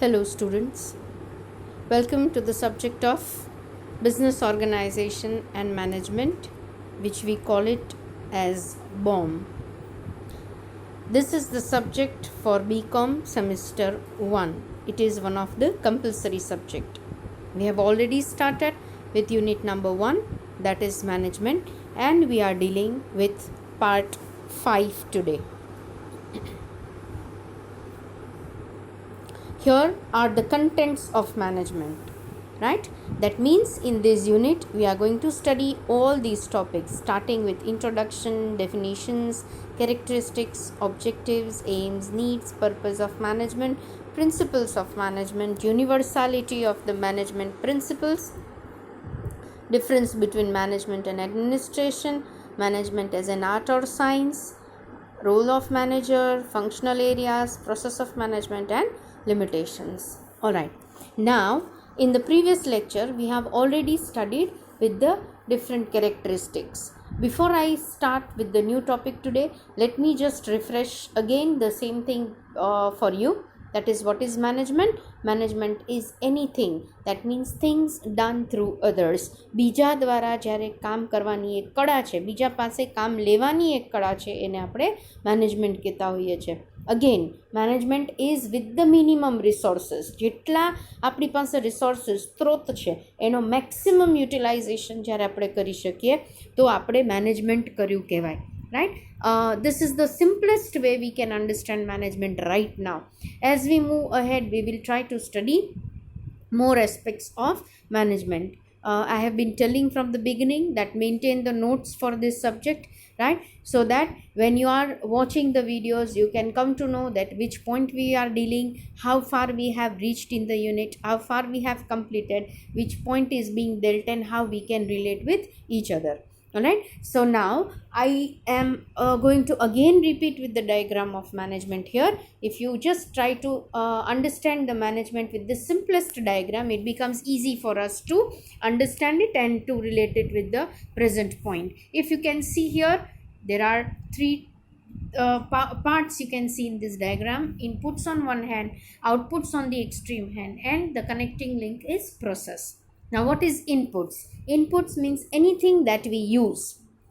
Hello, students. Welcome to the subject of Business Organization and Management, which we call it as BOM. This is the subject for BCom Semester 1. It is one of the compulsory subject. We have already started with unit number 1, that is Management, and we are dealing with part 5 today. Here are the contents of management, right? That means in this unit we are going to study all these topics, starting with introduction, definitions, characteristics, objectives, aims, needs, purpose of management, principles of management, universality of the management principles, difference between management and administration, management as an art or science, role of manager, functional areas, process of management, and limitations. All right. Now, in the previous lecture, we have already studied with the different characteristics. Before I start with the new topic today, let me just refresh again the same thing for you. That is, what is management? Management is anything. That means things done through others. બીજા દ્વારા જ્યારે કામ કરવાની એક કળા છે, બીજા પાસે કામ લેવાની એક કળા છે, એને આપણે મેનેજમેન્ટ કહેતા હોઈએ છીએ. Again, management is with the minimum resources. જેટલા આપણી પાસે રિસોર્સિસ સ્ત્રોત છે એનો મેક્સિમમ યુટિલાઇઝેશન જ્યારે આપણે કરી શકીએ તો આપણે મેનેજમેન્ટ કર્યું કહેવાય. Right? This is the simplest way we can understand management right now. As we move ahead, we will try to study more aspects of management. I have been telling from the beginning that maintain the notes for this subject, right? So that when you are watching the videos, you can come to know that which point we are dealing, how far we have reached in the unit, how far we have completed, which point is being dealt, and how we can relate with each other. Alright, so now I am going to again repeat with the diagram of management here. If you just try to understand the management with the simplest diagram, it becomes easy for us to understand it and to relate it with the present point. If you can see here, there are three parts you can see in this diagram. Inputs on one hand, outputs on the extreme hand, and the connecting link is process. Now, what is inputs? Inputs means anything that we use.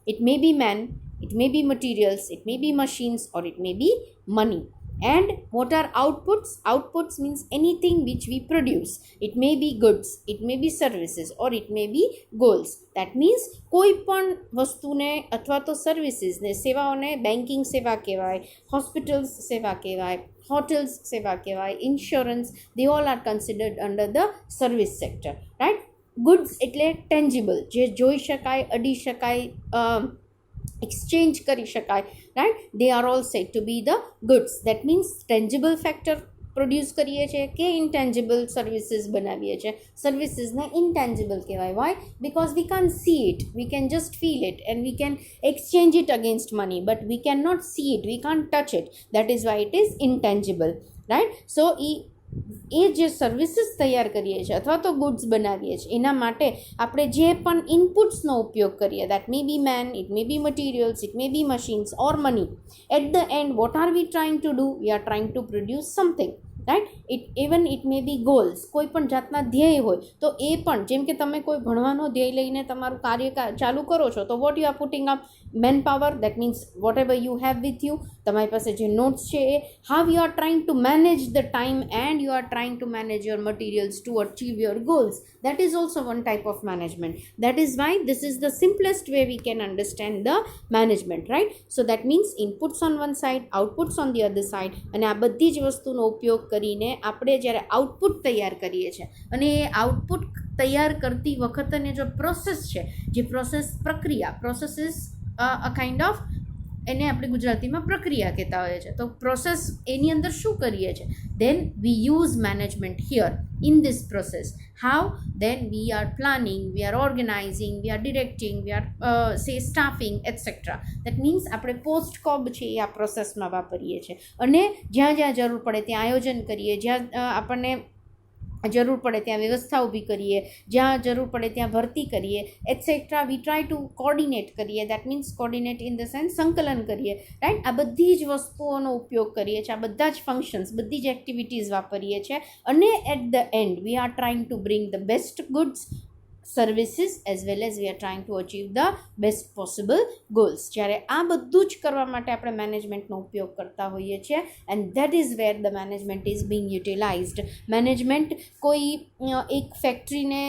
It may be man, it may be materials, it may be machines, or it may be money. And what are outputs? Outputs means anything which we produce. It may be goods, it may be services, or it may be goals. That means કોઈ પણ વસ્તુને અથવા તો સર્વિસીસને, સેવાઓને banking સેવા કહેવાય, hospitals સેવા કહેવાય, હોટલ્સ સેવા કહેવાય, insurance, they all are considered under the service sector, right? Goods એટલે tangible, જે જોઈ શકાય, અડી શકાય, exchange કરી શકાય, right? They are all said to be the goods. That means tangible factor produce કરીએ છીએ કે ઇન્ટેન્જિબલ સર્વિસીસ બનાવીએ છીએ. સર્વિસીસને ઇન્ટેન્જિબલ કહેવાય. Why? Because we can't see it, we can just feel it and we can exchange it against money, but we can not see it, we can't touch it. That is why it is intangible, right? So એ જે services તૈયાર કરીએ છીએ અથવા તો goods બનાવીએ છીએ એના માટે આપણે જે પણ ઇનપુટ્સનો ઉપયોગ કરીએ, that may be man, it may be materials, it may be machines or money. At the end what are we trying to do? We are trying to produce something, right? It may be goals. કોઈ પણ જાતના ધ્યેય હોય તો એ પણ, જેમ કે તમે કોઈ ભણવાનો ધ્યેય લઈને તમારું કાર્ય ચાલુ કરો છો તો what you are putting up? Man power. That means whatever you have with you, તમારી પાસે જે નોટ્સ છે એ, how you are trying to manage the time and you are trying to manage your materials to achieve your goals. That is also one type of management. That is why this is the simplest way we can understand the management, right? So that means inputs on one side, outputs on the other side, અને આ બધી જ વસ્તુનો ઉપયોગ કરીને આપણે જ્યારે output તૈયાર કરીએ છીએ અને એ આઉટપુટ તૈયાર કરતી વખતની જો પ્રોસેસ છે, જે પ્રોસેસ પ્રક્રિયા, process is a kind of, એને આપણે ગુજરાતીમાં પ્રક્રિયા કહેતા હોઈએ છીએ. તો પ્રોસેસ એની અંદર શું કરીએ છીએ? Then we use management here in this process. How? Then we are planning, we are organising, we are directing, we are say staffing et cetera. That means આપણે પોસ્ટ કોબ છે એ આ પ્રોસેસમાં વાપરીએ છીએ અને જ્યાં જ્યાં જરૂર પડે ત્યાં આયોજન કરીએ, જ્યાં આપણને જરૂર પડે ત્યાં વ્યવસ્થા ઊભી કરીએ, જ્યાં જરૂર પડે ત્યાં ભરતી કરીએ, et cetera. We try to coordinate કરીએ. That means coordinate in the sense સંકલન કરીએ, રાઈટ. આ બધી જ વસ્તુઓનો ઉપયોગ કરીએ છીએ, આ બધા જ ફંક્શન્સ, બધી જ એક્ટિવિટીઝ વાપરીએ છીએ, અને at the end we are trying to bring the best goods services as well as we are trying to achieve the best possible goals. જ્યારે આ બધું જ કરવા માટે આપણે મેનેજમેન્ટનો ઉપયોગ કરતા હોઈએ છીએ, and that is wear the management is Bing યુટિલાઇઝડ. Management કોઈ એક ફેક્ટરીને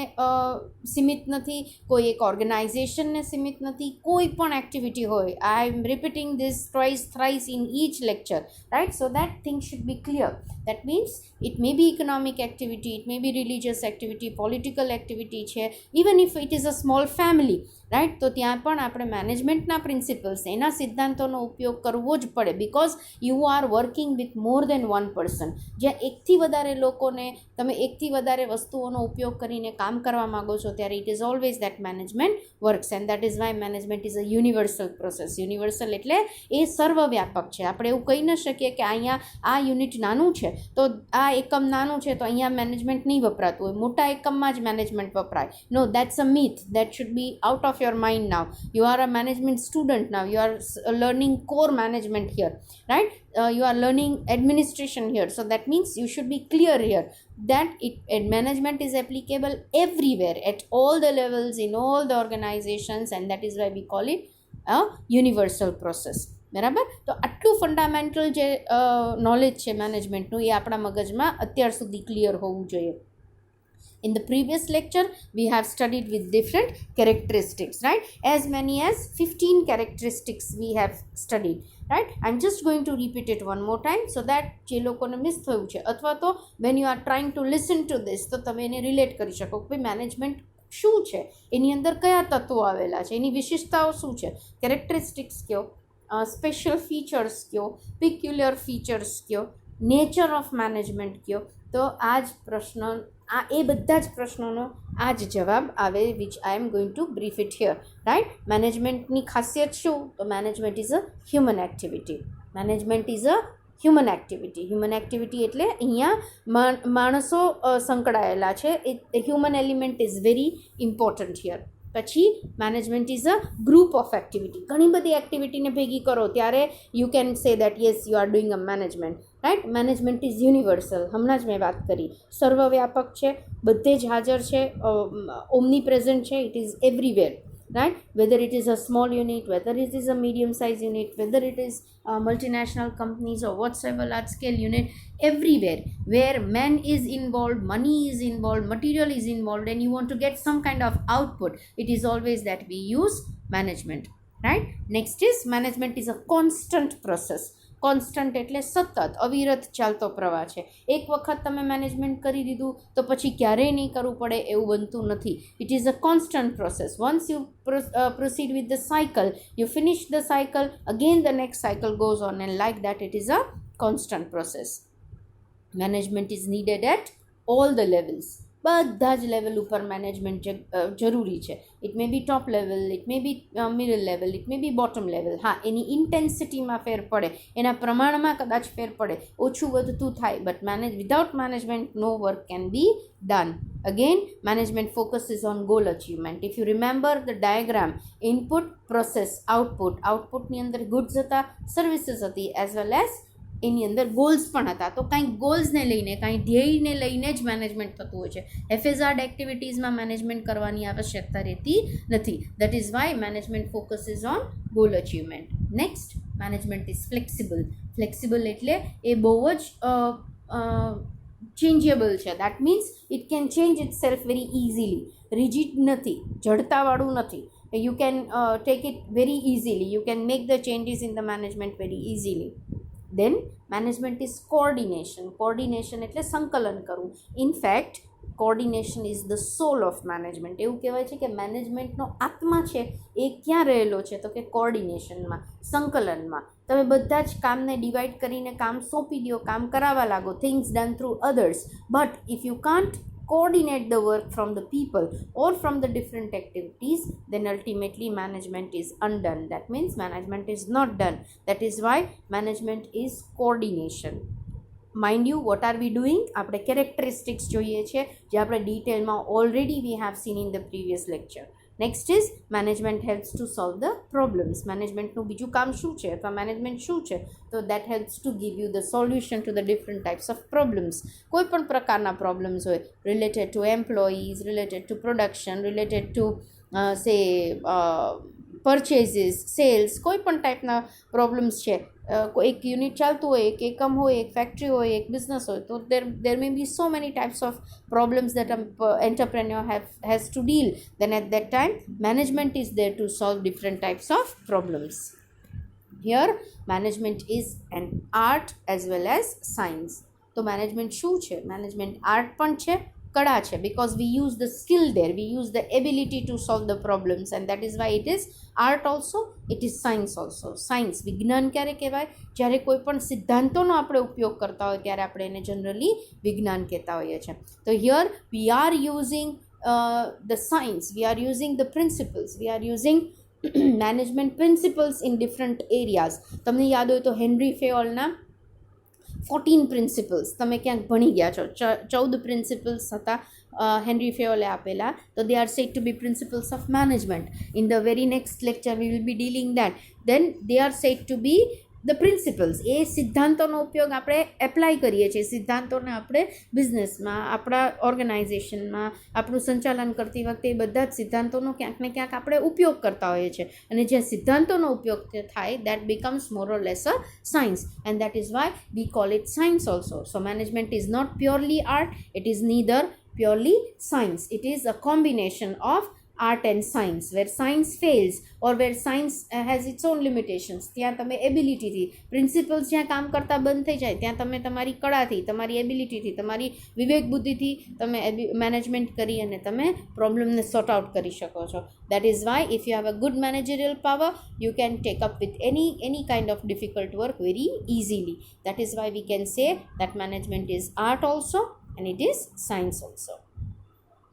સીમિત નથી, કોઈ એક ઓર્ગેનાઇઝેશનને સીમિત નથી, કોઈ પણ એક્ટિવિટી હોય. I am repeating this twice thrice in each lecture, right, so that thing should be clear. That means it may be economic activity, it may be religious activity, political activity છે, even if it is a small family, right, તો ત્યાં પણ આપણે મેનેજમેન્ટના principles, એના સિદ્ધાંતોનો ઉપયોગ કરવો જ પડે, because you are working with more than one person. જ્યાં એકથી વધારે લોકોને તમે એકથી વધારે વસ્તુઓનો ઉપયોગ કરીને કામ કરવા માગો છો, ત્યારે it is always that management works, and that is why management is a universal process. Universal એટલે એ સર્વવ્યાપક છે. આપણે એવું કહી ન શકીએ કે અહીંયા આ યુનિટ નાનું છે તો આ એકમ નાનું છે તો અહીંયા મેનેજમેન્ટ નહીં વપરાતું હોય, મોટા એકમમાં જ મેનેજમેન્ટ વપરાય. No, that's a myth. That should be out of your mind now. You are a management student now. You are learning core management here, right? You are learning administration here. So that means you should be clear here that management is applicable everywhere, at all the levels, in all the organizations, and that is why we call it a universal process. બરાબર. તો આટલું fundamental જે knowledge છે મેનેજમેન્ટનું, એ આપણા મગજમાં અત્યાર સુધી clear હોવું જોઈએ. In the previous lecture, we have studied with different characteristics, right? As many as 15 characteristics we have studied, right? I'm just going to repeat it one more time so that જે લોકોને miss થયું છે, અથવા તો when you are trying to listen to this, તો તમે એને relate કરી શકો કે મેનેજમેન્ટ શું છે, એની અંદર કયા તત્વો આવેલા છે, એની વિશેષતાઓ શું છે, કેરેક્ટરિસ્ટિક્સ કયો, સ્પેશિયલ ફીચર્સ કયો, પિક્યુલર ફીચર્સ કયો, નેચર ઓફ મેનેજમેન્ટ કયો. તો આ જ પ્રશ્ન, એ બધા જ પ્રશ્નોનો આ જ જવાબ આવે, which I am going to brief it here, right. મેનેજમેન્ટની ખાસિયત શું? તો management is a human activity. Management is a human activity. Human activity એટલે અહીંયા માણસો સંકળાયેલા છે. Human element is very important here. પછી management is a group of activity. ઘણી બધી એક્ટિવિટીને ભેગી કરો ત્યારે you can say that yes you are doing a management, right. Management is universal. હમણાં જ મેં વાત કરી, સર્વવ્યાપક છે, બધે જ હાજર છે, ઓમની પ્રેઝન્ટ છે. It is everywhere, right? Whether it is a small unit, whether it is a medium size unit, whether it is multinational companies or whatsoever large scale unit, everywhere where man is involved, money is involved, material is involved, and you want to get some kind of output, it is always that we use management, right? Next is management is a constant process. Constant એટલે સતત અવિરત ચાલતો પ્રવાહ છે. એક વખત તમે management કરી દીધું તો પછી ક્યારેય નહીં કરવું પડે એવું બનતું નથી. It is a constant process. Once you proceed with the cycle, you finish the cycle, again the next cycle goes on, and like that it is a constant process. Management is needed at all the levels. બધા જ level ઉપર management જરૂરી છે. It may be top level, it may be middle level, it may be bottom level. હા, એની ઇન્ટેન્સિટીમાં ફેર પડે, એના પ્રમાણમાં કદાચ ફેર પડે, ઓછું વધતું થાય, but without management no work can be done. Again, management focuses on goal achievement. If you remember the diagram, input, process, output. Outputની અંદર goods હતા, services હતી, as well as એની અંદર ગોલ્સ પણ હતા. તો કાંઈ ગોલ્સને લઈને, કાંઈ ધ્યેયને લઈને જ મેનેજમેન્ટ થતું હોય છે. એફેઝાર્ડ એક્ટિવિટીઝમાં મેનેજમેન્ટ કરવાની આવશ્યકતા રહેતી નથી. That is why management focuses on goal achievement. Next, management is flexible. Flexible એટલે એ બહુ જ ચેન્જેબલ છે. That means it can change itself very easily. Rigid નથી, જડતાવાળું નથી. You can take it very easily. You can make the changes in the management very easily. Then management is coordination. Coordination એટલે સંકલન કરવું. In fact, coordination is the soul of management. એવું કહેવાય છે કે મેનેજમેન્ટનો આત્મા છે એ ક્યાં રહેલો છે? તો કે કોર્ડિનેશનમાં, સંકલનમાં. તમે બધા જ કામને ડિવાઈડ કરીને કામ સોંપી દો, કામ કરાવવા લાગો, things done through others. But if you can't coordinate the work from the people or from the different activities, then ultimately management is undone. That means management is not done. That is why management is coordination. Mind you what are we doing, આપણે characteristics જોઈએ છે જે આપણે ડિટેલમાં already we have seen in the previous lecture. Next is management helps to solve the problems. મેનેજમેન્ટનું બીજું કામ શું છે અથવા મેનેજમેન્ટ શું છે, તો that helps to give you the solution to the different types of problems. કોઈ પણ પ્રકારના પ્રોબ્લેમ્સ હોય, related to employees, related to production, related to સે પરચેઝીસ, સેલ્સ, કોઈ પણ ટાઈપના પ્રોબ્લેમ્સ છે. એક યુનિટ ચાલતું હોય, એક એકમ હોય, એક ફેક્ટરી હોય, એક બિઝનેસ હોય, તો there may be so many types of problems that an entrepreneur has to deal. Then at that time management is there to solve different types of problems. Here management is an art as well as science. તો management શું છે? Management art પણ છે, કળા છે, because we use the skill there, we use the ability to solve the problems, and that is why it is art also, it is science also. Science, વિજ્ઞાન ક્યારે કહેવાય? જ્યારે કોઈ પણ સિદ્ધાંતોનો આપણે ઉપયોગ કરતા હોય ત્યારે આપણે એને જનરલી વિજ્ઞાન કહેતા હોઈએ છીએ. તો here we are using the science, we are using the principles, we are using management principles in different areas. તમને યાદ હોય તો હેનરી ફેયોલના 14 પ્રિન્સિપલ્સ તમે ક્યાંક ભણી ગયા છો. 14 પ્રિન્સિપલ્સ હતા હેનરી ફેયોલે આપેલા. તો they are said to be principles of management. In the very next lecture we will be dealing that. Then they are said to be the principles. એ સિદ્ધાંતોનો ઉપયોગ આપણે એપ્લાય કરીએ છીએ. સિદ્ધાંતોને આપણે બિઝનેસમાં, આપણા ઓર્ગેનાઇઝેશનમાં, આપણું સંચાલન કરતી વખતે એ બધા જ સિદ્ધાંતોનો ક્યાંક ને ક્યાંક આપણે ઉપયોગ કરતા હોઈએ છીએ. અને જે સિદ્ધાંતોનો ઉપયોગ થાય, that becomes more or less a science, and that is why we call it science also. So management is not purely art, it is neither purely science. It is a combination of art and science. Where science fails or where science has its own limitations, ત્યાં તમે એબિલિટીથી, principles જ્યાં કામ કરતાં બંધ થઈ જાય ત્યાં તમે તમારી કળાથી, તમારી એબિલિટીથી, તમારી વિવેક બુદ્ધિથી તમે મેનેજમેન્ટ કરી અને તમે પ્રોબ્લેમને સોર્ટ આઉટ કરી શકો છો. That is Y if you have a good managerial power, you can take up with any kind of difficult work very easily. That is why we can say that management is art also and it is science also.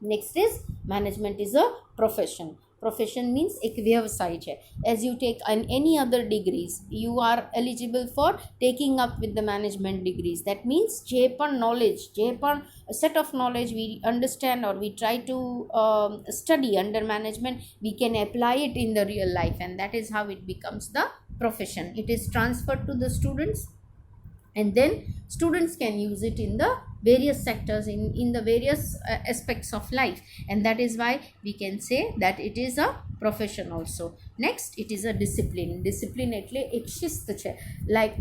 Next is management is a profession. Profession means એક વ્યવસાય છે. As you take any other degrees, you are eligible for taking up with the management degrees. That means જે પણ knowledge, જે પણ set of knowledge we understand or we try to study under management, we can apply it in the real life, and that is how it becomes the profession. It is transferred to the students, and then students can use it in the various sectors, in the various aspects of life, and that is why we can say that it is a profession also. Next, it is a discipline. Discipline એટલે એક શિસ્ત છે. Like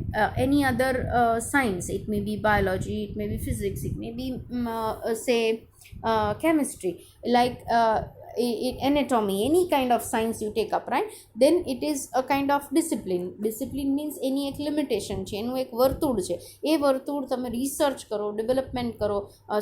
any other science, it may be biology, it may be physics, it may be say chemistry, like anatomy, any kind of science you take up, right? Then it is a kind of discipline. Discipline means એની એક limitation છે, એનું એક વર્તુળ છે. એ વર્તુળ તમે research કરો, development કરો,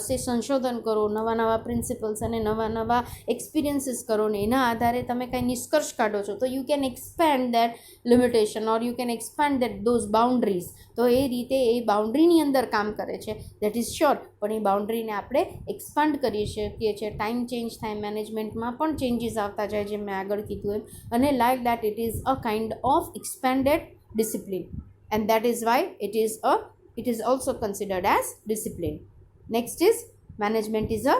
સંશોધન કરો, નવા નવા પ્રિન્સિપલ્સ અને નવા નવા એક્સપિરિયન્સીસ કરો ને એના આધારે તમે કંઈ નિષ્કર્ષ કાઢો છો, તો you can expand that limitation or you can expand that those boundaries. તો એ રીતે એ બાઉન્ડ્રીની અંદર કામ કરે છે, દેટ ઇઝ શ્યોર. પણ એ બાઉન્ડ્રીને આપણે એક્સપાન્ડ કરી શકીએ છીએ. ટાઈમ ચેન્જ થાય, મેનેજમેન્ટમાં પણ ચેન્જીસ આવતા જાય, જેમ મેં આગળ કીધું એમ. અને like that it is a kind of expanded discipline, and that is why it is also considered as discipline. Next is management is a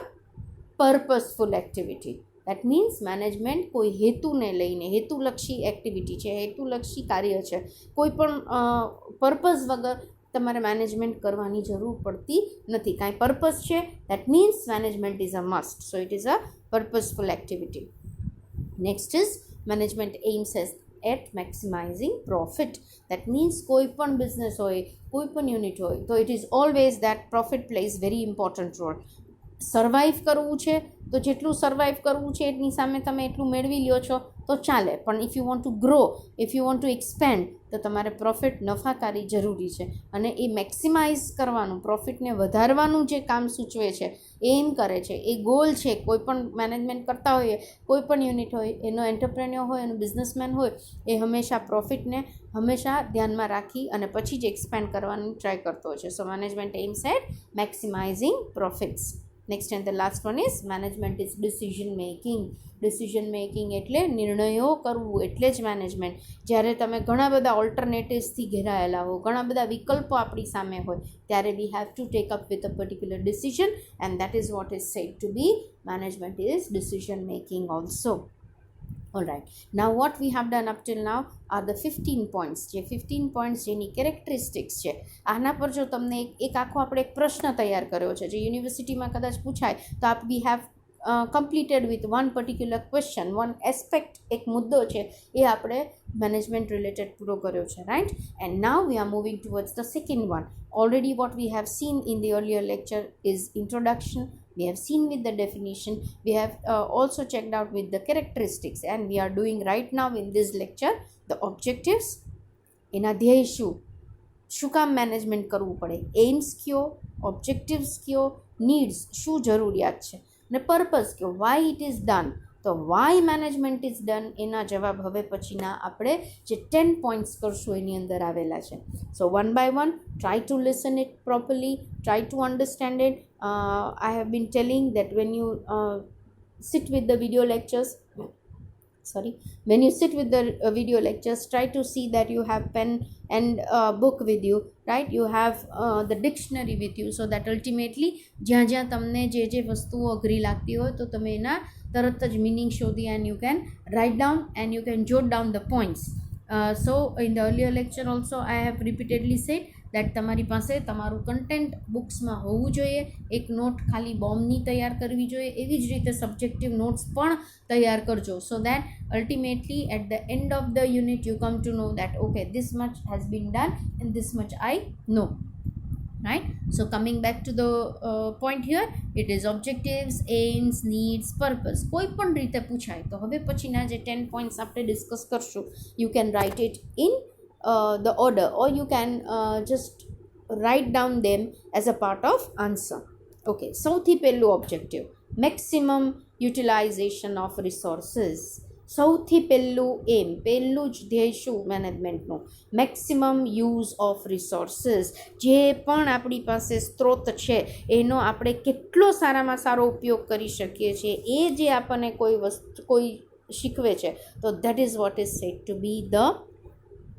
purposeful activity. That means management કોઈ હેતુને લઈને, હેતુલક્ષી એક્ટિવિટી છે, હેતુલક્ષી કાર્ય છે. કોઈ પણ પર્પઝ વગર તમારે મેનેજમેન્ટ કરવાની જરૂર પડતી નથી. કાંઈ પર્પઝ છે, that means management is a must. So it is a purposeful activity. Next is management aims at maximizing profit. That means કોઈ પણ બિઝનેસ હોય, કોઈ પણ યુનિટ હોય, તો it is always that profit plays very important role. Survive કરવું છે તો જેટલું સર્વાઈવ કરવું છે એની સામે તમે એટલું મેળવી લ્યો છો તો ચાલે. પણ if you want to grow, if you want two expand, તો તમારે પ્રોફિટ, નફાકારી જરૂરી છે. અને એ મેક્સિમાઇઝ કરવાનું, પ્રોફિટને વધારવાનું જે કામ સૂચવે છે, એમ કરે છે, એ ગોલ છે. કોઈ પણ મેનેજમેન્ટ કરતા હોઈએ, કોઈ પણ યુનિટ હોય, એનો એન્ટરપ્રેન્યોર હોય, એનો બિઝનેસમેન હોય, એ હંમેશા પ્રોફિટને હંમેશા ધ્યાનમાં રાખી અને પછી જ એક્સપેન્ડ કરવાની ટ્રાય કરતો હોય છે. So management aims at maximising profits. Next and the last one is management is decision making એટલે નિર્ણયો કરવું એટલે જ મેનેજમેન્ટ. જ્યારે તમે ઘણા બધા ઓલ્ટરનેટિવ્સથી ઘેરાયેલા હો, ઘણા બધા વિકલ્પો આપણી સામે હોય, ત્યારે we have to take up with a particular decision and that is what is said to be management is decision making also. All right, now what we have done up till now are the 15 points. જે 15 points જેની characteristics છે, આના પર જો તમને એક આખો આપણે એક પ્રશ્ન તૈયાર કર્યો છે જે યુનિવર્સિટીમાં કદાચ પૂછાય તો આપ we have completed with one particular question, one aspect, એક મુદ્દો છે એ આપણે મેનેજમેન્ટ રિલેટેડ પૂરો કર્યો છે, right. And now we are moving towards the second one. Already what we have seen in the earlier lecture is introduction. We have seen with the definition. We have also checked out with the characteristics, and we are doing right now in this lecture the objectives. એના ધ્યેય શું કામ management કરવું પડે, AIIMS કયો, objectives કયો, needs શું જરૂરિયાત છે, અને પર્પઝ કયો, વાય ઇટ ઇઝ ડન. તો વાય મેનેજમેન્ટ ઇઝ ડન એના જવાબ હવે પછીના આપણે જે 10 પોઈન્ટ્સ કરશું એની અંદર આવેલા છે. So one by one try to listen it properly, try to understand it. I have been telling that when you sit with the video lectures, when you sit with the video lectures, try to see that you have pen and book with you, right? You have the dictionary with you, so that ultimately જ્યાં તમને જે વસ્તુઓ અઘરી લાગતી હોય તો તમે એના તરત જ મિનિંગ શોધી and you can write down and you can jot down the points. So in the earlier lecture also I have repeatedly said that તમારી પાસે તમારું કન્ટેન્ટ બુક્સમાં હોવું જોઈએ. એક નોટ ખાલી બોમ્બની તૈયાર કરવી જોઈએ, એવી જ રીતે સબ્જેક્ટિવ નોટ્સ પણ તૈયાર કરજો, so that ultimately at the end of the unit you come to know that okay this much has been done and this much I know, right? So coming back to the point here, it is objectives, aims, needs, purpose. કોઈ પણ રીતે પૂછાય તો હવે પછીના જે 10 points આપણે discuss કરશું, you can write it in the order, or you can just write down them as a part of answer. Okay, સૌથી પહેલું objective, maximum utilization of resources. સૌથી પહેલું એમ, પહેલું જ ધ્યેય શું મેનેજમેન્ટનું, મેક્સિમમ યુઝ ઓફ રિસોર્સિસ. જે પણ આપણી પાસે સ્ત્રોત છે એનો આપણે કેટલો સારામાં સારો ઉપયોગ કરી શકીએ છીએ, એ જે આપણને કોઈ શીખવે છે તો that is what is said to be the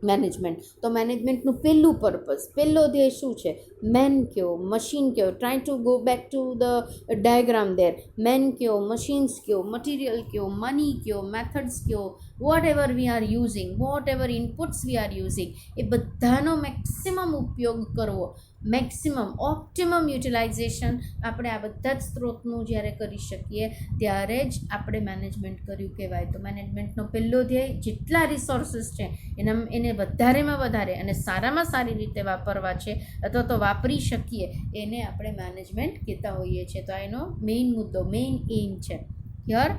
management. તો મેનેજમેન્ટનું પહેલું પર્પઝ, પહેલો ધ્યેય શું છે, મેન કયો, મશીન કયો, try to go back to the diagram there. Man કયો, મશીન્સ કયો, મટીરિયલ કયો, મની કયો, મેથડ્સ કયો, whatever we are using, whatever inputs we are using, એ બધાનો મેક્સિમમ ઉપયોગ કરવો, મેક્સિમમ ઓપ્ટિમમ યુટિલાઇઝેશન. આપણે આ બધા જ સ્ત્રોતનું જ્યારે કરી શકીએ ત્યારે જ આપણે મેનેજમેન્ટ કર્યું કહેવાય. તો મેનેજમેન્ટનો પહેલો ધ્યેય જેટલા રિસોર્સિસ છે એને વધારેમાં વધારે અને સારામાં સારી રીતે વાપરવા છે, અથવા તો વાપરી શકીએ, એને આપણે મેનેજમેન્ટ કહેતા હોઈએ છીએ. તો એનો મેઇન મુદ્દો, મેઇન એઇમ છે. Here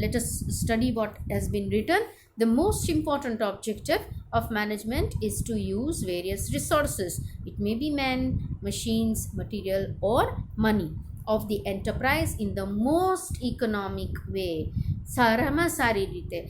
let us study what has been written. The most important objective of management is to use various resources. It may be men, machines, material or money of the enterprise in the most economic way. સારામાં સારી રીતે,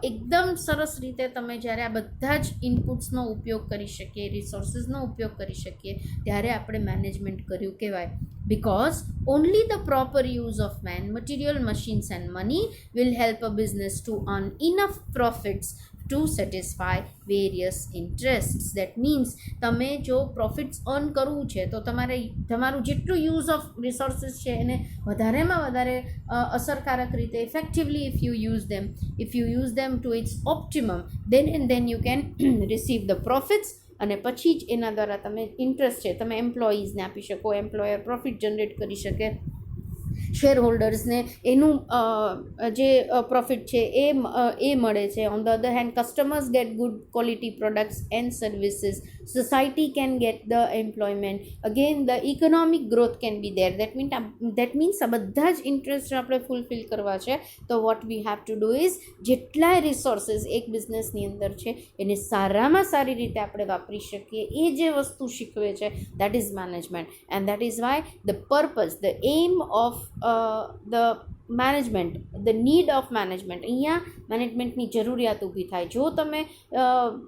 એકદમ સરસ રીતે તમે જ્યારે આ બધા જ ઇનપુટ્સનો ઉપયોગ કરી શકીએ, રિસોર્સિસનો ઉપયોગ કરી શકીએ, ત્યારે આપણે મેનેજમેન્ટ કર્યું કહેવાય. Because only the proper use of man, material, machines and money will help a business to earn enough profits to satisfy various interests. That means તમે જો પ્રોફિટ્સ અર્ન કરવું છે તો તમારું જેટલું યુઝ ઓફ રિસોર્સિસ છે એને વધારેમાં વધારે અસરકારક રીતે, effectively if you use them to its optimum, then you can receive the profits. અને પછી જ એના દ્વારા તમે ઇન્ટરેસ્ટ છે તમે એમ્પ્લોઈઝને આપી શકો, એમ્પ્લોયર પ્રોફિટ જનરેટ કરી શકે, શેર હોલ્ડર્સને એનું જે પ્રોફિટ છે એ મળે છે. On the other hand customers get good quality products and services, society can get the employment, again the economic growth can be there. That means આ બધા જ ઇન્ટરેસ્ટ આપણે ફૂલફિલ કરવા છે તો vote we have to do is જેટલા resources એક બિઝનેસની અંદર છે એને સારામાં સારી રીતે આપણે વાપરી શકીએ, એ જે વસ્તુ શીખવે છે that is management. And that is Y the purpose, the aim of the management, the need of management, અહીંયા મેનેજમેન્ટની જરૂરિયાત ઊભી થાય. જો તમે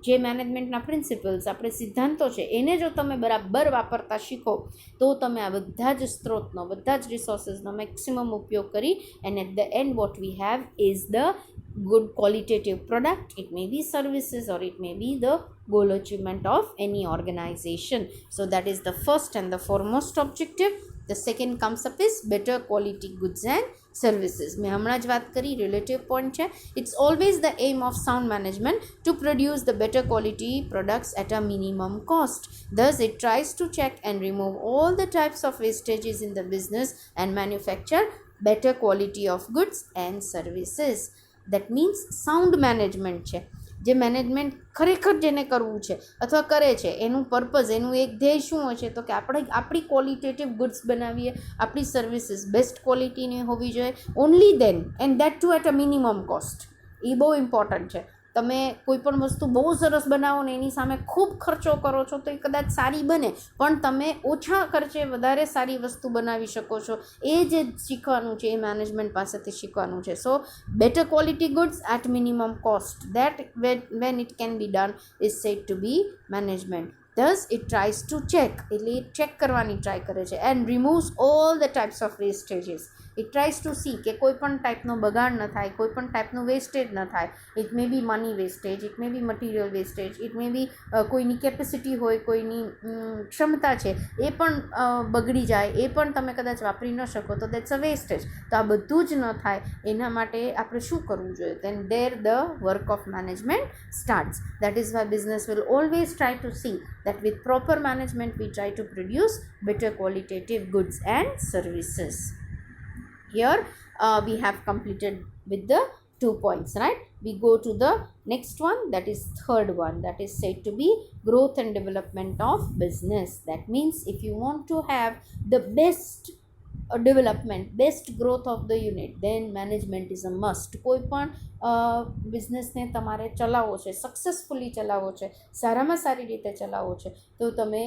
જે મેનેજમેન્ટના પ્રિન્સિપલ્સ, આપણે સિદ્ધાંતો છે, એને જો તમે બરાબર વાપરતા શીખો તો તમે આ બધા જ સ્ત્રોતનો, બધા જ રિસોર્સિસનો મેક્સિમમ ઉપયોગ કરી and at the end what we have is the good qualitative product. It may be services or it may be the goal achievement of any organization. So that is the first and the foremost objective. The second comes up is better quality goods and services. મેં હમણાં જ વાત કરી, relative point છે. It's always the aim of sound management to produce the better quality products at a minimum cost. Thus it tries to check and remove all the types of wastages in the business and manufacture better quality of goods and services. That means sound management છે. જે management ખરેખર જેને કરવું છે અથવા કરે છે, એનું પર્પઝ, એનું એક ધ્યેય શું હોય છે? તો કે આપણે આપણી ક્વોલિટેટિવ ગુડ્સ બનાવીએ, આપણી સર્વિસીસ બેસ્ટ ક્વોલિટીની હોવી જોઈએ. Only then and that too at a minimum cost. એ બહુ ઇમ્પોર્ટન્ટ છે. તમે કોઈ પણ વસ્તુ બહુ સરસ બનાવો ને એની સામે ખૂબ ખર્ચો કરો છો તો એ કદાચ સારી બને, પણ તમે ઓછા ખર્ચે વધારે સારી વસ્તુ બનાવી શકો છો. એ જે શીખવાનું છે, એ મેનેજમેન્ટ પાસેથી શીખવાનું છે. So better quality goods at minimum cost, that when it can be done is said to be management. Thus it tries to check, એટલે ચેક કરવાની ટ્રાય કરે છે, and removes all the types of wastages. It tries to see કે કોઈ પણ ટાઈપનો બગાડ ન થાય, કોઈ પણ ટાઈપનું વેસ્ટેજ ન થાય. It may be money wastage, it may be material wastage, it may be કોઈની કેપેસિટી હોય, કોઈની ક્ષમતા છે એ પણ બગડી જાય, એ પણ તમે કદાચ વાપરી ન શકો તો દેટ્સ અ વેસ્ટેજ. તો આ બધું જ ન થાય એના માટે આપણે શું કરવું જોઈએ? Then there the work of management starts. That is why business will always try to see that with proper management we try to produce better qualitative goods and services. Here we have completed with the 2 points, right? We go to the next one, that is third one, that is said to be growth and development of business. That means if you want to have the best development, best growth of the unit, then management is a must. કોઈ પણ બિઝનેસને તમારે ચલાવવો છે, successfully ચલાવવો છે, સારામાં સારી રીતે ચલાવવો છે, તો તમે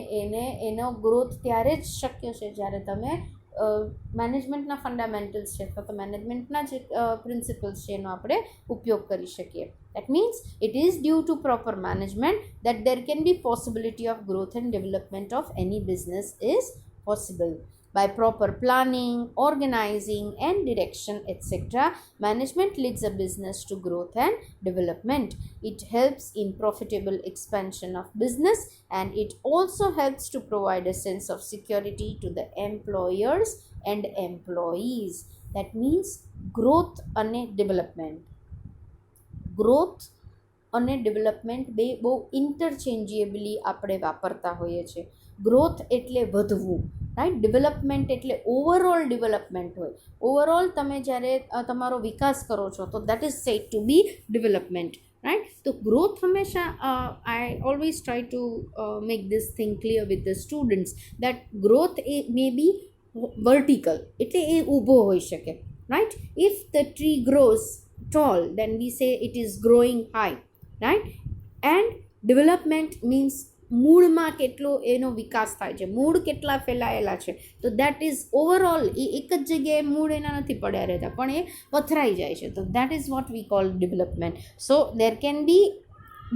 એનો ગ્રોથ ત્યારે જ શક્ય છે જ્યારે તમે મેનેજમેન્ટના ફંડામેન્ટલ્સ છે અથવા તો મેનેજમેન્ટના જે પ્રિન્સિપલ્સ છે એનો આપણે ઉપયોગ કરી શકીએ. That means it is due to proper management that there can be possibility of growth and development of any business is possible. By proper planning, organizing and direction, etc., management leads a business to growth and development. It helps in profitable expansion of business, and it also helps to provide a sense of security to the employers and employees. That means growth and development. Growth અને development બે બહુ ઇન્ટરચેન્જેબલી આપણે વાપરતા હોઈએ છીએ. Growth એટલે વધવું, right. Development એટલે ઓવરઓલ ડેવલપમેન્ટ હોય. ઓવરઓલ તમે જ્યારે તમારો વિકાસ કરો છો તો that is said to be development, right. તો ગ્રોથ હંમેશા I always try to make this thing clear with the students that growth એ મે બી વર્ટિકલ, એટલે એ ઊભો હોઈ શકે, right. If the tree grows tall, then we say it is growing high, right? And development means મૂળમાં કેટલો એનો વિકાસ થાય છે, મૂળ કેટલા ફેલાયેલા છે, તો દેટ ઇઝ ઓવરઓલ એ એક જ જગ્યાએ મૂળ એના નથી પડ્યા રહેતા, પણ એ પથરાઈ જાય છે. તો that is what we call development. So there can be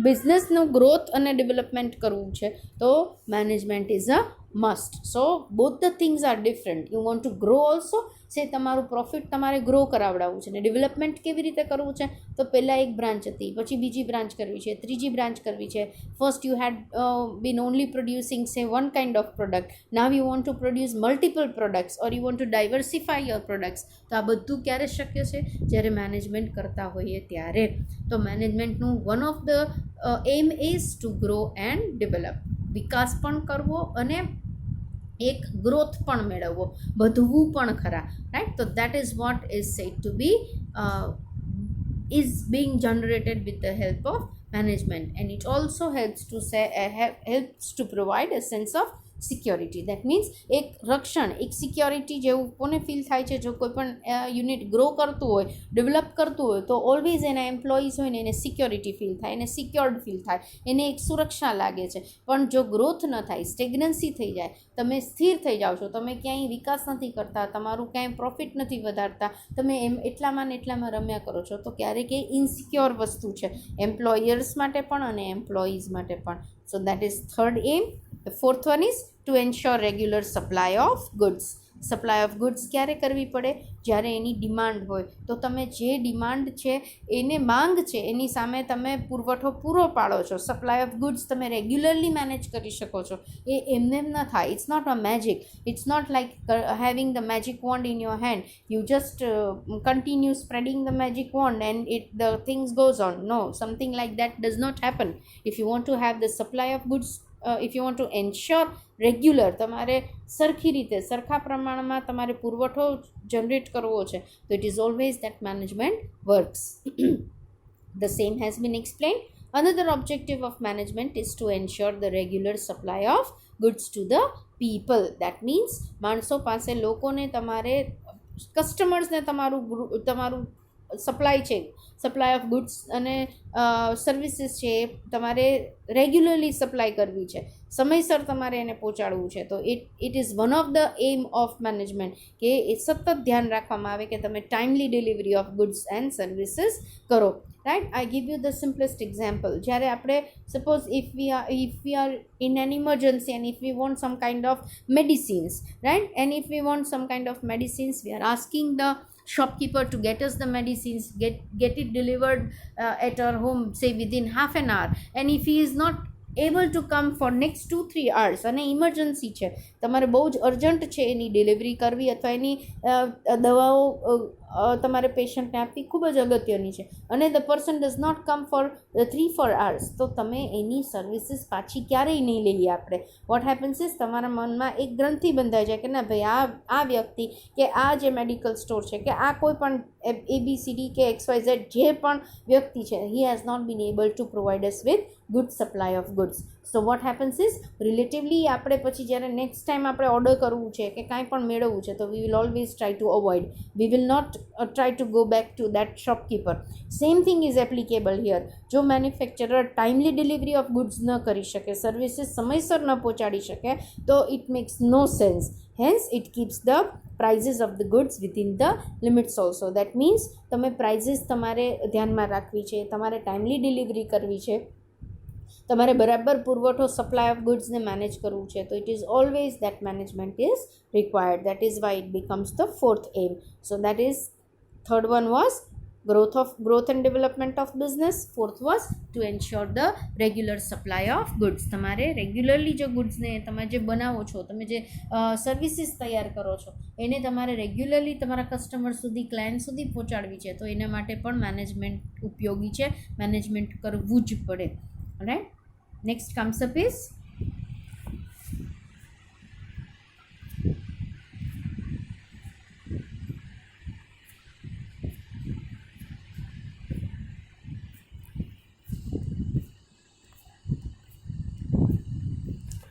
બિઝનેસનું ગ્રોથ અને ડેવલપમેન્ટ કરવું છે તો management is a must. So both the things are different. You want to grow also, say તમારું પ્રોફિટ તમારે ગ્રો કરાવડાવવું છે, ને ડેવલપમેન્ટ કેવી રીતે કરવું છે? તો પહેલાં એક બ્રાન્ચ હતી, પછી બીજી બ્રાન્ચ કરવી છે, ત્રીજી બ્રાન્ચ કરવી છે. First you had been only producing say one kind of product, now you want to produce multiple products or you want to diversify your products. તો આ બધું ક્યારે શક્ય છે? જ્યારે મેનેજમેન્ટ કરતા હોઈએ ત્યારે. તો મેનેજમેન્ટનું one of the aim is to grow and develop. વિકાસ પણ કરવો અને એક ગ્રોથ પણ મેળવવો, વધવું પણ ખરા, રાઈટ. તો that is what is said to be is being generated with the help of management, and it also helps to provide a sense of security. That means એક રક્ષણ, એક સિક્યોરિટી જેવું કોને ફીલ થાય છે? જો કોઈ પણ યુનિટ ગ્રો કરતું હોય, ડેવલપ કરતું હોય, તો ઓલવેઝ એના એમ્પ્લોઈઝ હોય ને એને સિક્યોરિટી ફીલ થાય, એને સિક્યોર્ડ ફીલ થાય, એને એક સુરક્ષા લાગે છે. પણ જો ગ્રોથ ન થાય, સ્ટેગ્નન્સી થઈ જાય, તમે સ્થિર થઈ જાઓ છો, તમે ક્યાંય વિકાસ નથી કરતા, તમારું ક્યાંય પ્રોફિટ નથી વધારતા, તમે એમ એટલામાં ને એટલામાં રમ્યા કરો છો, તો ક્યારેક એ ઇનસિક્યોર વસ્તુ છે, એમ્પ્લોયર્સ માટે પણ અને એમ્પ્લોઈઝ માટે પણ. So that is third aim. The fourth one is to ensure regular supply of goods. Supply of goods ક્યારે કરવી પડે? જ્યારે એની ડિમાન્ડ હોય. તો તમે જે ડિમાન્ડ છે, એને માંગ છે, એની સામે તમે પુરવઠો પૂરો પાડો છો. સપ્લાય ઓફ ગુડ્સ તમે રેગ્યુલરલી મેનેજ કરી શકો છો. એ એમને એમ ન થાય. It's not a magic. It's not like having the magic wand in your hand. You just continue spreading the magic wand and the things goes on. No, something like that does not happen. If you want to have the supply of goods, if you want to ensure regular, તમારે સરખી રીતે, સરખા પ્રમાણમાં તમારે પુરવઠો generate કરવો છે, તો it is always that management works. The same has been explained. Another objective of management is to ensure the regular supply of goods to the people. That means માણસો પાસે, લોકોને, તમારે કસ્ટમર્સને તમારું સપ્લાય છે, સપ્લાય ઓફ ગુડ્સ અને services છે, એ તમારે regularly supply કરવી છે, સમયસર તમારે એને પહોંચાડવું છે. તો it is one of the aim of management કે એ સતત ધ્યાન રાખવામાં આવે કે તમે timely delivery of goods and services કરો. Right? I give you the simplest example. જ્યારે આપણે suppose if we are in an emergency and if we want some kind of medicines, right? And if we want some kind of medicines, we are asking the shopkeeper to get us the medicines, get it delivered at our home, say within half an hour. And if he is not able to come for next 2-3 hours અને emergency છે, તમારે બહુ જ urgent છે એની delivery કરવી, અથવા એની દવાઓ તમારે પેશન્ટને આપવી ખૂબ જ અગત્યની છે, અને the person does not come for 3-4 hours, તો તમે એની સર્વિસીસ પાછી ક્યારેય નહીં લઈએ આપણે. વોટ હેપન્સ ઇઝ, તમારા મનમાં એક ગ્રંથિ બંધાઈ જાય કે ના ભાઈ, આ વ્યક્તિ કે આ જે મેડિકલ સ્ટોર છે કે આ કોઈ પણ ABCD કે XYZ જે પણ વ્યક્તિ છે, he has not been able to provide us with good supply of goods. So what happens is, relatively આપણે પછી જ્યારે નેક્સ્ટ ટાઈમ આપણે ઓર્ડર કરવું છે કે કાંઈ પણ મેળવવું છે, તો we will always try to avoid, we will not try to go back to that shopkeeper. Same thing is applicable here. જો manufacturer timely delivery of goods ન કરી શકે, સર્વિસીસ સમયસર ન પહોંચાડી શકે, તો it makes no sense. Hence it keeps the prices of the goods within the limits also. That means તમે પ્રાઇઝીસ તમારે ધ્યાનમાં રાખવી છે, તમારે ટાઈમલી ડિલિવરી કરવી છે, તમારે બરાબર પુરવઠો સપ્લાય ઓફ ગુડ્સને મેનેજ કરવું છે. તો it is always that management is required. That is why it becomes the fourth aim. So that is, third one was growth and development of business. Fourth was to ensure the regular supply of goods. તમારે regularly જો ગુડ્સને તમે જે બનાવો છો, તમે જે services તૈયાર કરો છો, એને તમારે રેગ્યુલરલી તમારા કસ્ટમર સુધી, ક્લાયન્ટ સુધી પહોંચાડવી છે. તો એના માટે પણ મેનેજમેન્ટ ઉપયોગી છે, મેનેજમેન્ટ કરવું જ પડે. Right? Next comes up is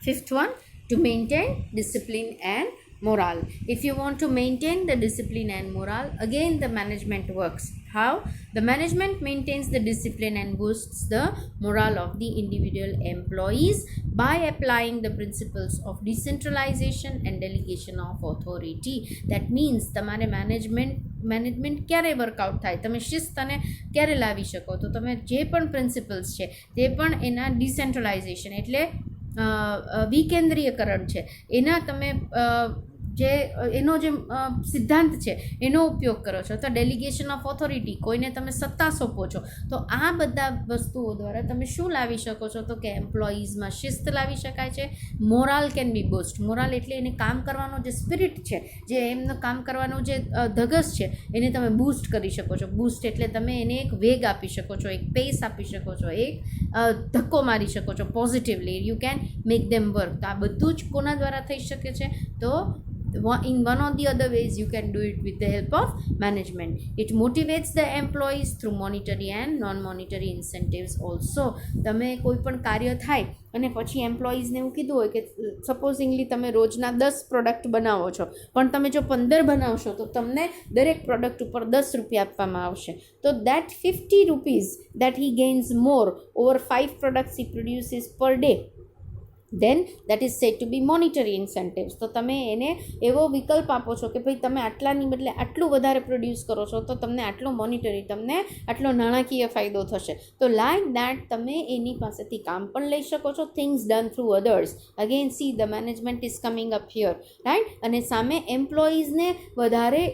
fifth one, to maintain discipline and morale. If you want to maintain the discipline and morale, again the management works. How? The management maintains the discipline and boosts the morale of the individual employees by applying the principles of decentralization and delegation of authority. That means તમારે management ક્યારે workout થાય, તમે શિસ્તને ક્યારે લાવી શકો, તો તમે જે પણ પ્રિન્સિપલ્સ છે તે પણ એના ડિસેન્ટ્રલાઇઝેશન એટલે વિકેન્દ્રીયકરણ છે, એના તમે એનો જે સિદ્ધાંત છે એનો ઉપયોગ કરો છો. તો ડેલિગેશન ઓફ ઓથોરિટી, કોઈને તમે સત્તા સોંપો છો. તો આ બધા વસ્તુઓ દ્વારા તમે શું લાવી શકો છો, તો કે એમ્પ્લોઈઝમાં શિસ્ત લાવી શકાય છે. Morale can be boost. Morale એટલે એને કામ કરવાનો જે સ્પિરિટ છે, જે એમનું કામ કરવાનો જે ધગસ છે, એને તમે બૂસ્ટ કરી શકો છો. બૂસ્ટ એટલે તમે એને એક વેગ આપી શકો છો, એક પેસ આપી શકો છો, એક ધક્કો મારી શકો છો positively. You can make them work. તો આ બધું જ કોના દ્વારા થઈ શકે છે, તો in one or the other ways you can do it with the help of management. It motivates the employees through monetary and non-monetary incentives also. તમે કોઈ પણ કાર્ય થાય અને પછી એમ્પ્લોઈઝને એવું કીધું હોય કે સપોઝિંગલી તમે રોજના 10 પ્રોડક્ટ બનાવો છો, પણ તમે જો 15 બનાવશો તો તમને દરેક પ્રોડક્ટ ઉપર 10 રૂપિયા આપવામાં આવશે. તો that 50 rupees that he gains more over 5 products he produces per day, then that is said to be monetary incentives. તો તમે એને એવો વિકલ્પ આપો છો કે ભાઈ તમે આટલાની બદલે આટલું વધારે પ્રોડ્યુસ કરો છો તો તમને આટલો મોનિટરી, તમને આટલો નાણાકીય ફાયદો થશે. તો લાઈક દેટ તમે એની પાસેથી કામ પણ લઈ શકો છો. Things done through others. Again see the management is coming up here, right. અને સામે એમ્પ્લોઈઝને વધારે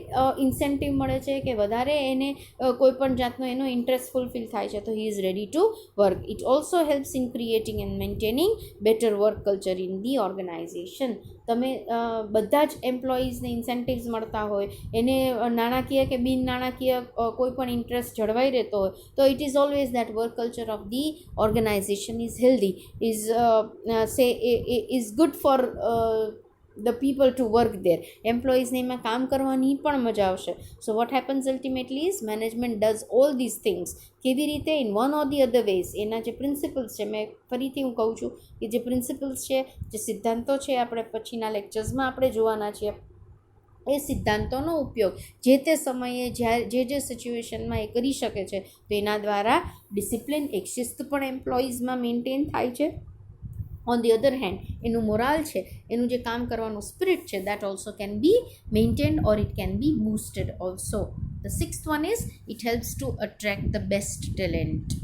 ઇન્સેન્ટિવ મળે છે કે વધારે એને કોઈ પણ જાતનો એનો ઇન્ટરેસ્ટ ફૂલફિલ થાય છે, તો he is ready to work. It also helps in creating and maintaining better work culture in the organisation. તમે બધા જ એમ્પ્લોઈઝને ઇન્સેન્ટિવ્સ મળતા હોય, એને નાણાકીય કે બિન નાણાકીય કોઈ પણ ઇન્ટરેસ્ટ જળવાઈ રહેતો હોય, તો it is always that work culture of the organisation is healthy, is good for the people to work there. એમ્પ્લોઈઝને એમાં કામ કરવાની પણ મજા આવશે. So what happens ultimately is management does all this things. કેવી રીતે? In one or the other ways. એના જે પ્રિન્સિપલ્સ છે, મેં ફરીથી હું કહું છું કે જે પ્રિન્સિપલ્સ છે, જે સિદ્ધાંતો છે, આપણે પછીના લેક્ચર્સમાં આપણે જોવાના છીએ. એ સિદ્ધાંતોનો ઉપયોગ જે તે સમયે જે સિચ્યુએશનમાં એ કરી શકે છે, તો એના દ્વારા ડિસિપ્લિન, એક શિસ્ત પણ એમ્પ્લોઈઝમાં મેન્ટેન થાય છે. ઓન ધી અધર હેન્ડ એનું મોરાલ છે, એનું જે કામ કરવાનું સ્પિરિટ છે, that also can be maintained or it can be boosted also. The 6th one is it helps to attract the best talent.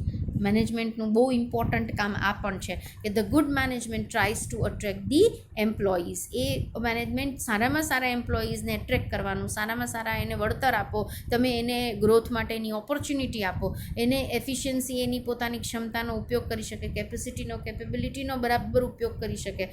મેનેજમેન્ટનું બહુ ઇમ્પોર્ટન્ટ કામ આ પણ છે કે the good management tries to attract the employees. એ management સારામાં સારા એમ્પ્લોઈઝને એટ્રેક્ટ કરવાનું, સારામાં સારા એને વળતર આપો, તમે એને ગ્રોથ માટેની ઓપોર્ચ્યુનિટી આપો, એને એફિશિયન્સી, એની પોતાની ક્ષમતાનો ઉપયોગ કરી શકે, કેપેબિલિટીનો બરાબર ઉપયોગ કરી શકે.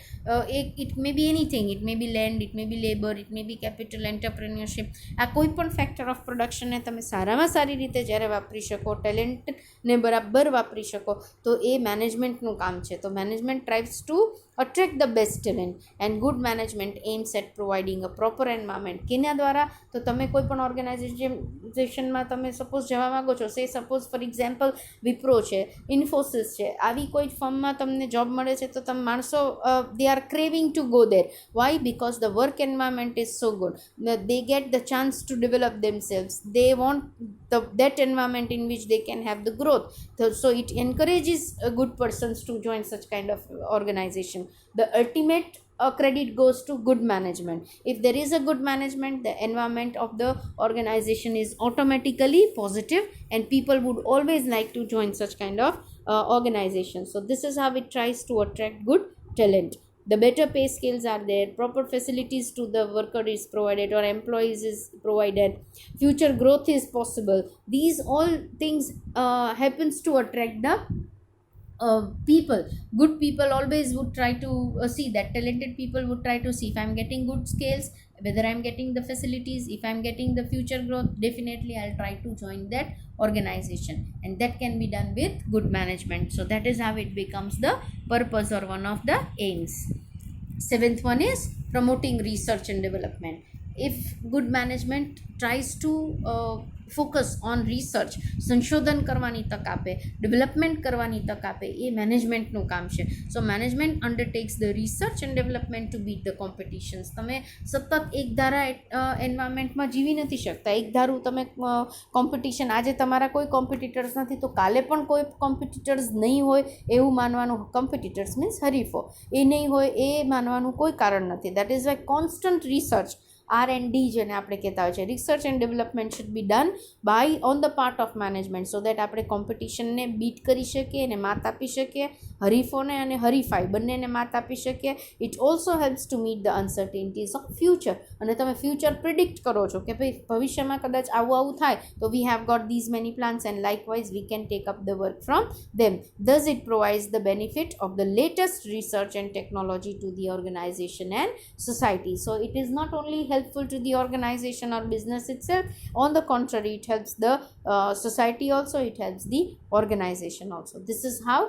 It may be anything, it may be land, it may be labour, it may be capital, entrepreneurship. આ કોઈ પણ ફેક્ટર ઓફ પ્રોડક્શનને તમે સારામાં સારી રીતે જ્યારે વાપરી શકો, ટેલેન્ટને બરાબર વાપરી શકો, તો એ મેનેજમેન્ટનું કામ છે. તો management strives to attract the best talent and good management aims at providing a proper environment. કેના દ્વારા? તો તમે કોઈ પણ ઓર્ગેનાઇઝેશનમાં તમે સપોઝ જવા માગો છો, સપોઝ ફોર એક્ઝામ્પલ વિપ્રો છે, ઇન્ફોસિસ છે, આવી કોઈ ફર્મમાં તમને જોબ મળે છે, તો તમે માણસો they are craving to go there. Why? Because the work environment is so good. They get the chance to develop themselves. They want that environment in which they can have the growth. So it encourages good persons to join such kind of organization. The ultimate credit goes to good management. If there is a good management, the environment of the organization is automatically positive and people would always like to join such kind of organization. So this is how it tries to attract good talent. The better pay scales are there, proper facilities to the worker is provided or employees is provided, future growth is possible. These all things happens to attract the people. Good people always would try to see that. Talented people would try to see if I'm getting good scales, whether I'm getting the facilities, if I'm getting the future growth, definitely I'll try to join that organization, and that can be done with good management. So that is how it becomes the purpose or one of the aims. 7th one is promoting research and development. If good management tries to focus on research, સંશોધન કરવાની તક આપે, development કરવાની તક આપે, એ મેનેજમેન્ટનું કામ છે. So management undertakes the research and development to beat the competitions. તમે સતત એક ધારા એન્વાયરમેન્ટમાં જીવી નથી શકતા. એક ધારું તમે કોમ્પિટિશન, આજે તમારા કોઈ કોમ્પિટિટર્સ નથી તો કાલે પણ કોઈ કોમ્પિટિટર્સ નહીં હોય એવું માનવાનું. કોમ્પિટિટર્સ મીન્સ હરીફો, એ નહીં હોય એ માનવાનું કોઈ કારણ નથી. That is why constant research, R&D જેને આપણે કહેતા હોય છે, research and development should be done by on the part of management, so that આપણે કોમ્પિટિશનને બીટ કરી શકીએ, એને માત આપી શકીએ, હરીફોને અને હરીફાઈ બંનેને માત આપી શકીએ. It also helps to meet the uncertainties of future. અને તમે ફ્યુચર પ્રિડિક્ટ કરો છો કે ભાઈ ભવિષ્યમાં કદાચ આવું થાય તો we have got these many plans and likewise we can take up the work from them. Thus it provides the benefit of the latest research and technology to the organization and society. So it is not only helpful to the organization or business itself, on the contrary it helps the society also, it helps the organization also. This is how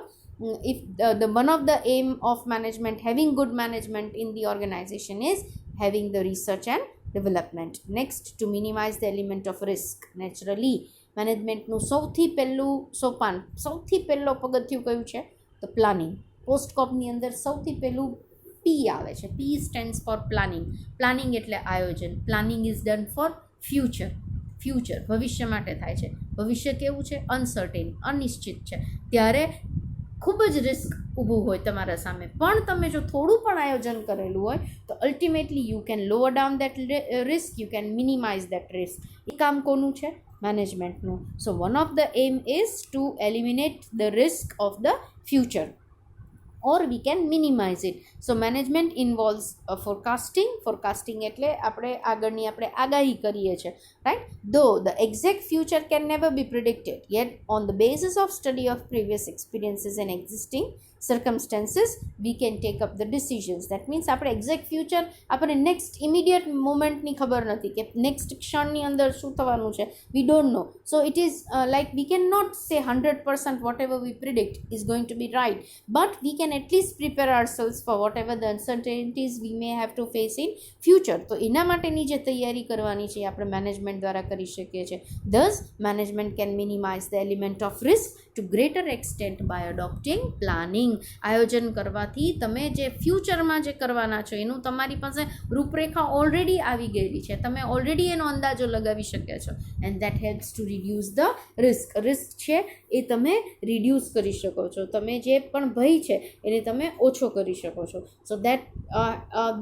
if the one of the aim of management, having good management in the organization, is having the research and development. Next, to minimize the element of risk. Naturally, મેનેજમેન્ટનું સૌથી પહેલું સોપાન, સૌથી પહેલો પગથિયું કયું છે? તો planning. પોસ્ટકોપની અંદર સૌથી પહેલું પી આવે છે. પી સ્ટેન્ડ્સ ફોર પ્લાનિંગ. પ્લાનિંગ એટલે આયોજન. Planning is done for future. Future ભવિષ્ય માટે થાય છે. ભવિષ્ય કેવું છે? અનસર્ટેન, અનિશ્ચિત છે. ત્યારે ખૂબ જ રિસ્ક ઊભું હોય તમારા સામે, પણ તમે જો થોડું પણ આયોજન કરેલું હોય તો ultimately you can lower down that risk, you can minimise that risk. એ કામ કોનું છે? મેનેજમેન્ટનું. So one of the aim is to eliminate the risk of the future, or we can minimize it. So management involves forecasting. Forecasting એટલે આપણે આગળની આપણે આગાહી કરીએ છીએ, right? Though the exact future can never be predicted, yet on the basis of study of previous experiences and existing circumstances we can take up the decisions. That means આપણે exact future, આપણે next immediate મોમેન્ટની ખબર નથી કે next ક્ષણની અંદર શું થવાનું છે. We don't know. So it is like we can not say 100% whatever we predict is going to be right, but we can at least prepare ourselves for whatever the uncertainties we may have to face in future. તો એના માટેની જે તૈયારી કરવાની છે આપણે management દ્વારા કરી શકીએ છીએ. Thus management can minimize the element of risk to greater extent by adopting planning. આયોજન કરવાથી તમે જે ફ્યુચરમાં જે કરવાના છો એનું તમારી પાસે રૂપરેખા ઓલરેડી આવી ગયેલી છે, તમે ઓલરેડી એનો અંદાજો લગાવી શક્યા છો, and that helps to reduce the risk. Risk છે એ તમે રિડ્યુસ કરી શકો છો, તમે જે પણ ભય છે એને તમે ઓછો કરી શકો છો. So that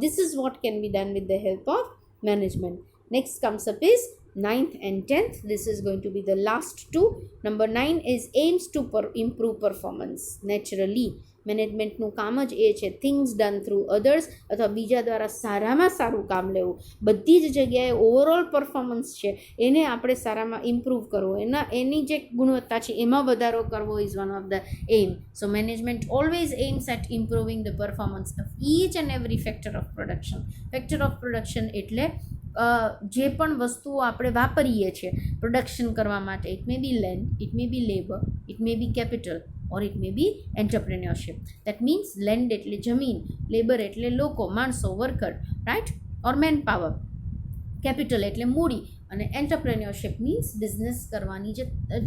this is what can be done with the help of management. Next comes up is 9th and 10th. This is going to be the last two. Number 9 is aims to improve performance. Naturally, મેનેજમેન્ટનું કામ જ એ છે things done through others, અથવા બીજા દ્વારા સારામાં સારું કામ લેવું. બધી જ જગ્યાએ ઓવરઓલ પરફોર્મન્સ છે એને આપણે સારામાં ઇમ્પ્રૂવ કરવો, એની જે ગુણવત્તા છે એમાં વધારો કરવો is one of the aim. So management always aims at improving the performance of each and every factor of production. Factor of production એટલે જે પણ વસ્તુઓ આપણે વાપરીએ છીએ પ્રોડક્શન કરવા માટે. It may be land, it may be labour, it may be capital, or it may be entrepreneurship. That means land એટલે જમીન, લેબર એટલે લોકો, માણસો, વર્કર, રાઈટ, ઓર મેન પાવર, કેપિટલ એટલે મૂડી, અને એન્ટરપ્રેન્યોરશિપ મીન્સ બિઝનેસ કરવાની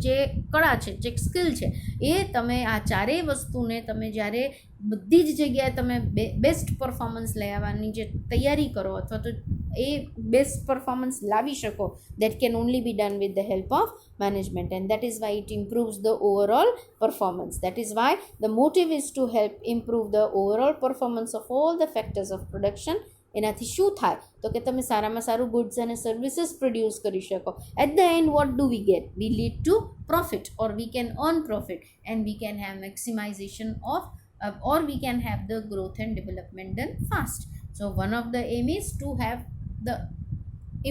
જે કળા છે, જે સ્કિલ છે, એ તમે આ ચારેય વસ્તુને તમે જ્યારે બધી જ જગ્યાએ તમે બેસ્ટ પરફોર્મન્સ લઈ આવવાની જે તૈયારી કરો અથવા તો એ બેસ્ટ પરફોર્મન્સ લાવી શકો, that can only B done with the help of management, and that is why it improves the overall performance. That is why the motive is to help improve the overall performance of all the factors of production. એનાથી શું થાય તો કે તમે સારામાં સારું goods અને services produce કરી શકો. At the end what do we get? We lead to profit, or we can earn profit, and we can have maximisation of or we can have the growth and development done fast. So one of the aim is to have the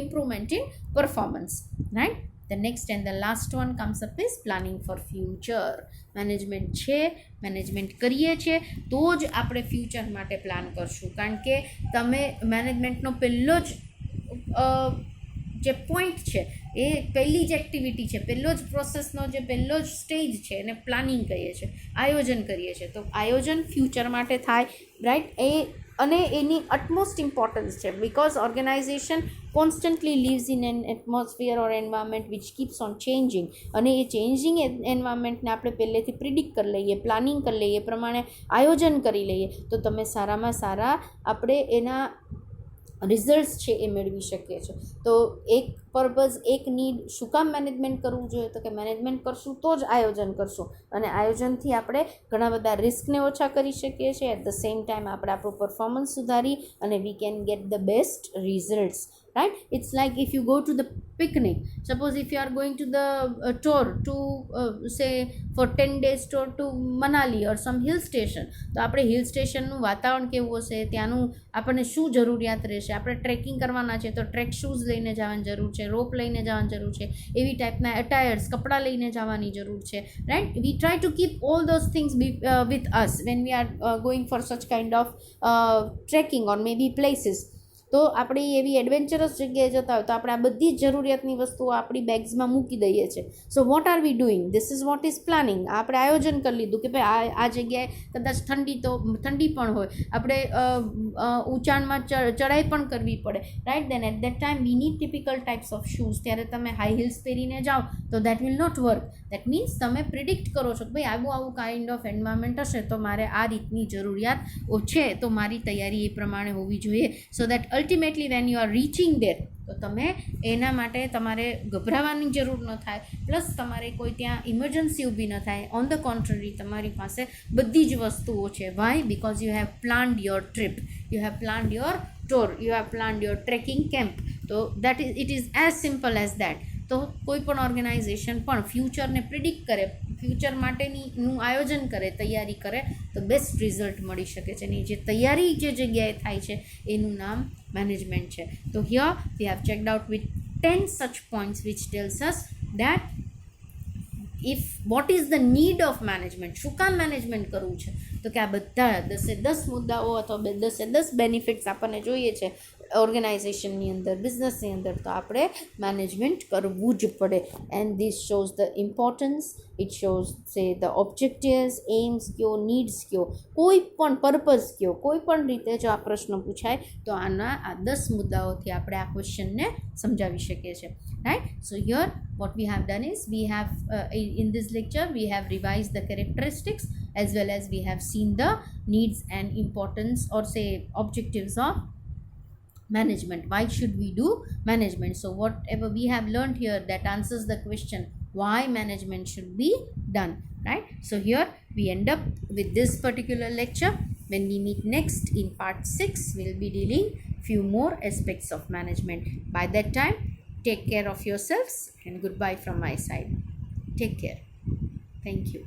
improvement in performance, right? The next and the last one comes up is planning for future. Management છે, management કરીએ છીએ તો જ આપણે future માટે plan કરશું, કારણ કે તમે મેનેજમેન્ટનો પહેલો જ જે પોઈન્ટ છે એ પહેલી જ એક્ટિવિટી છે, પહેલો જ પ્રોસેસનો જે પહેલો જ સ્ટેજ છે એને પ્લાનિંગ કહીએ છીએ, આયોજન કરીએ છીએ. તો આયોજન ફ્યુચર માટે થાય, રાઈટ? અને એની અટમોસ્ટ ઇમ્પોર્ટન્સ છે because organisation constantly lives in an atmosphere or environment which keeps on changing, અને એ ચેન્જિંગ એન્વાયરમેન્ટને આપણે પહેલેથી પ્રિડિક્ટ કરી લઈએ, પ્લાનિંગ કરી લઈએ, એ પ્રમાણે આયોજન કરી લઈએ તો તમે સારામાં સારા આપણે એના રિઝલ્ટ્સ છે એ મેળવી શકીએ છીએ. તો એક પર્પઝ, એક નીડ, શું કામ મેનેજમેન્ટ કરવું જોઈએ? તો કે મેનેજમેન્ટ કરશું તો જ આયોજન કરશું, અને આયોજનથી આપણે ઘણા બધા રિસ્કને ઓછા કરી શકીએ છીએ. એટ ધ સેમ ટાઈમ આપણે આપણું પરફોર્મન્સ સુધારી અને we can get the best results, right? It's like if you go to the picnic, suppose if you are going to the tour to say for 10 days tour to Manali or some hill station, તો આપણે hill સ્ટેશનનું વાતાવરણ કેવું હશે, ત્યાંનું આપણને શું જરૂરિયાત રહેશે, આપણે ટ્રેકિંગ કરવાના છે તો ટ્રેક શૂઝ લઈને જવાની જરૂર છે, રોપ લઈને જવાની જરૂર છે, એવી ટાઈપના એટાયર્સ, કપડાં લઈને જવાની જરૂર છે, right? We try to keep all those things with us when we are going for such kind of trekking or maybe places. તો આપણે એવી એડવેન્ચરસ જગ્યાએ જતા હોય તો આપણે આ બધી જ જરૂરિયાતની વસ્તુઓ આપણી બેગ્સમાં મૂકી દઈએ છીએ. So what are we doing? This is what is planning. આપણે આયોજન કરી લીધું કે ભાઈ આ જગ્યાએ કદાચ ઠંડી પણ હોય, આપણે ઊંચાણમાં ચડાઈ પણ કરવી પડે, right? Then at that time we need typical types of shoes. ત્યારે તમે હાઈ હિલ્સ પહેરીને જાઓ તો that will not work. That means તમે પ્રિડિક્ટ કરો છો કે ભાઈ આવું કાઇન્ડ ઓફ એન્વાયરમેન્ટ હશે તો મારે આ રીતની જરૂરિયાત છે, તો મારી તૈયારી એ પ્રમાણે હોવી જોઈએ. So that ultimately when you are reaching there, તો તમે એના માટે તમારે ગભરાવાની જરૂર ન થાય, પ્લસ તમારે કોઈ ત્યાં ઇમરજન્સી ઊભી ન થાય. ઓન ધ કોન્ટ્રરી તમારી પાસે બધી જ વસ્તુઓ છે. Why? Because you have planned your trip, you have planned your tour, you have planned your trekking camp. તો that is it is as simple as that. તો કોઈ પણ ઓર્ગેનાઇઝેશન પણ ફ્યુચરને પ્રિડિક્ટ કરે, ફ્યુચર માટેનું આયોજન કરે, તૈયારી કરે, તો બેસ્ટ રિઝલ્ટ મળી શકે છે. એની જે તૈયારી જે જગ્યાએ થાય છે એનું નામ મેનેજમેન્ટ છે. તો here we have checked out with 10 such points which tells us that if what is the need of management, શું કામ મેનેજમેન્ટ કરવું છે, તો કે આ બધા 10 મુદ્દાઓ અથવા 10 બેનિફિટ્સ આપણને જોઈએ છે ઓર્ગેનાઇઝેશનની અંદર, બિઝનેસની અંદર, તો આપણે મેનેજમેન્ટ કરવું જ પડે. And this shows the importance, it shows say the objectives, aims કયો, નીડ્સ કયો, કોઈ પણ પર્પઝ કયો, કોઈ પણ રીતે જો આ પ્રશ્ન પૂછાય તો આ 10 મુદ્દાઓથી આપણે આ ક્વેશ્ચનને સમજાવી શકીએ છીએ, right? So here what we have done is we have in this lecture we have revised the characteristics as well as we have seen the needs and importance or say objectives of management. Why should we do management? So whatever we have learned here, that answers the question why management should be done, right? So here we end up with this particular lecture. When we meet next in part 6, we'll be dealing few more aspects of management. By that time, take care of yourselves and goodbye from my side. Take care. Thank you.